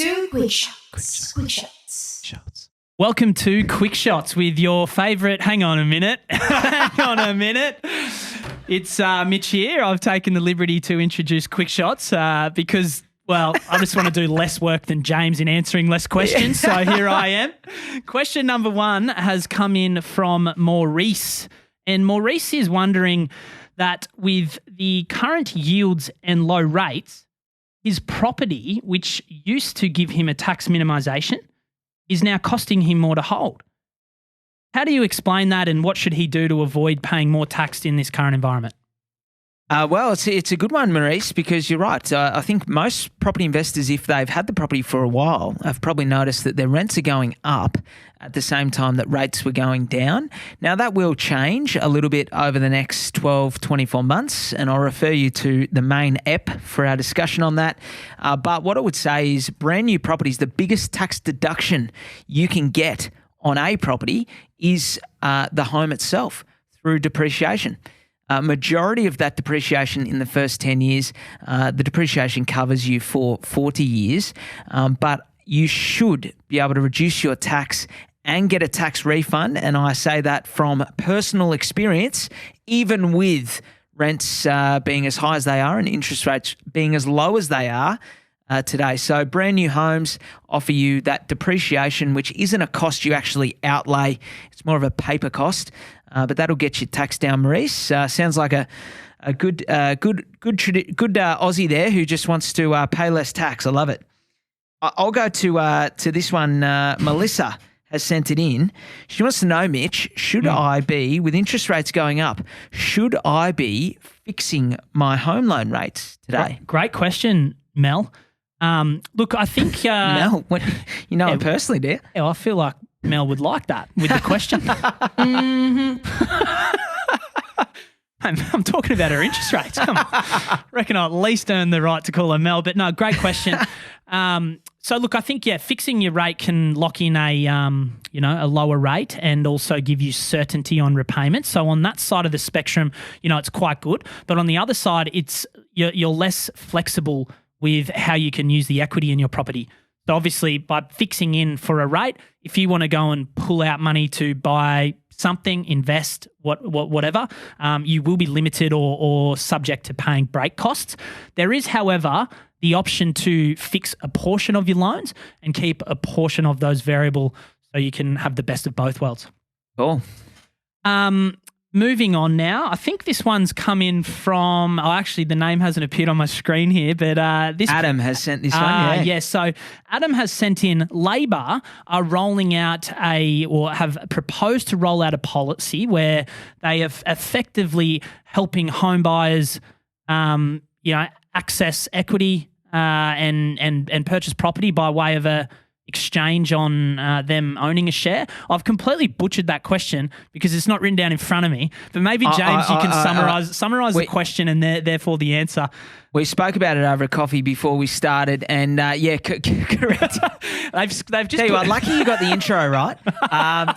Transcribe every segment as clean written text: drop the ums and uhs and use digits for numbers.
to Quickshots. Welcome to Quickshots with your favourite. Hang on a minute. It's Mitch here. I've taken the liberty to introduce Quickshots because, well, I just want to do less work than James in answering less questions. So here I am. Question number 1 has come in from Maurice. And Maurice is wondering that with the current yields and low rates, his property, which used to give him a tax minimisation, is now costing him more to hold. How do you explain that, and what should he do to avoid paying more tax in this current environment? Well, it's a good one, Maurice, because you're right. I think most property investors, if they've had the property for a while, have probably noticed that their rents are going up at the same time that rates were going down. Now, that will change a little bit over the next 12, 24 months, and I'll refer you to the main app for our discussion on that. But what I would say is brand new properties, the biggest tax deduction you can get on a property is the home itself through depreciation. Majority of that depreciation in the first 10 years, the depreciation covers you for 40 years, but you should be able to reduce your tax and get a tax refund. And I say that from personal experience, even with rents being as high as they are and interest rates being as low as they are today. So brand new homes offer you that depreciation, which isn't a cost you actually outlay. It's more of a paper cost. But that'll get your tax down, Maurice. Sounds like a good Aussie there who just wants to pay less tax. I love it. I'll go to this one. Melissa has sent it in. She wants to know, Mitch, should I be, with interest rates going up, should I be fixing my home loan rates today? Great question, Mel. Look, I think Mel, you know him personally, do you? Yeah, I feel like Mel would like that with the question. I'm talking about her interest rates. Come on. I reckon I at least earn the right to call her Mel. But no, great question. So look, I think, fixing your rate can lock in a lower rate and also give you certainty on repayment. So on that side of the spectrum, it's quite good. But on the other side, you're less flexible with how you can use the equity in your property. So obviously, by fixing in for a rate, if you want to go and pull out money to buy something, invest, whatever, you will be limited or subject to paying break costs. There is, however, the option to fix a portion of your loans and keep a portion of those variable so you can have the best of both worlds. Cool. Moving on now, I think this one's come in from, actually the name hasn't appeared on my screen here, but this Adam has sent this one, Yes, so Adam has sent in, Labor are rolling out have proposed to roll out a policy where they have effectively helping home buyers, access equity and purchase property by way of a exchange on them owning a share. I've completely butchered that question because it's not written down in front of me. But maybe, James, you can summarize the question and therefore the answer. We spoke about it over a coffee before we started, and correct. they've just tell you what, lucky you got the intro right.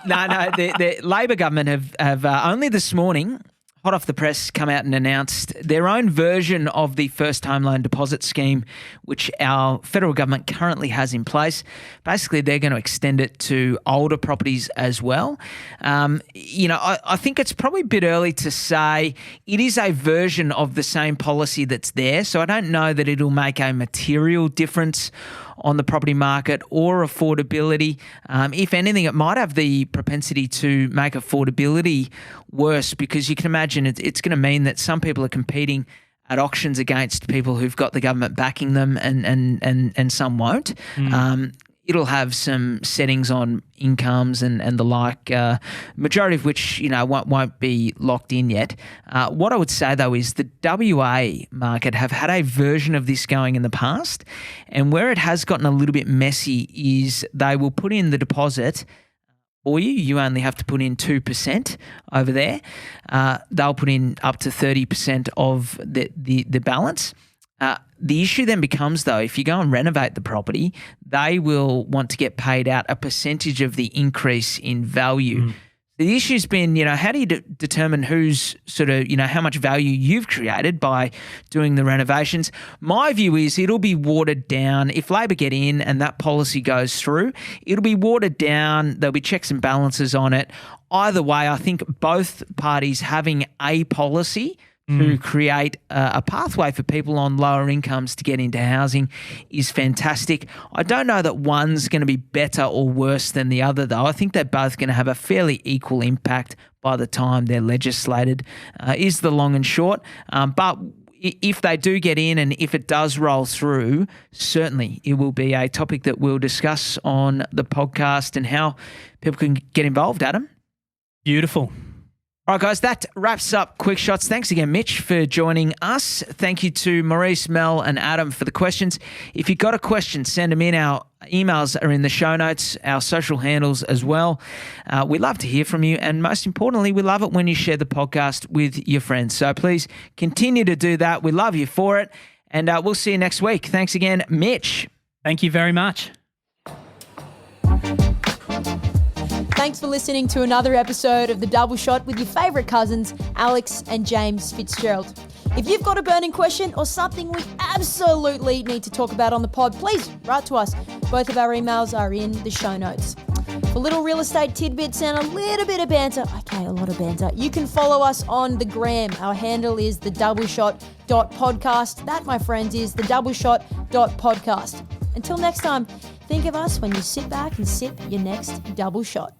The Labor government have only this morning, hot off the press, come out and announced their own version of the first home loan deposit scheme, which our federal government currently has in place. Basically, they're going to extend it to older properties as well. I think it's probably a bit early to say it is a version of the same policy that's there, so I don't know that it'll make a material difference on the property market or affordability. If anything, it might have the propensity to make affordability worse, because you can imagine it's going to mean that some people are competing at auctions against people who've got the government backing them and some won't. It'll have some settings on incomes and the like, majority of which, won't be locked in yet. What I would say, though, is the WA market have had a version of this going in the past, and where it has gotten a little bit messy is they will put in the deposit for you. You only have to put in 2% over there. They'll put in up to 30% of the balance. The issue then becomes, though, if you go and renovate the property, they will want to get paid out a percentage of the increase in value. The issue's been, how do you determine who's sort of, how much value you've created by doing the renovations? My view is it'll be watered down. If Labor get in and that policy goes through, it'll be watered down. There'll be checks and balances on it. Either way, I think both parties having a policy to create a pathway for people on lower incomes to get into housing is fantastic. I don't know that one's going to be better or worse than the other, though. I think they're both going to have a fairly equal impact by the time they're legislated, is the long and short. But if they do get in and if it does roll through, certainly it will be a topic that we'll discuss on the podcast and how people can get involved, Adam. Beautiful. All right, guys, that wraps up Quickshots. Thanks again, Mitch, for joining us. Thank you to Maurice, Mel, and Adam for the questions. If you've got a question, send them in. Our emails are in the show notes, our social handles as well. We love to hear from you, and most importantly, we love it when you share the podcast with your friends. So please continue to do that. We love you for it, and we'll see you next week. Thanks again, Mitch. Thank you very much. Thanks for listening to another episode of The Double Shot with your favourite cousins, Alex and James Fitzgerald. If you've got a burning question or something we absolutely need to talk about on the pod, please write to us. Both of our emails are in the show notes. For little real estate tidbits and a little bit of banter, okay, a lot of banter, you can follow us on the gram. Our handle is thedoubleshot.podcast. That, my friends, is thedoubleshot.podcast. Until next time, think of us when you sit back and sip your next double shot.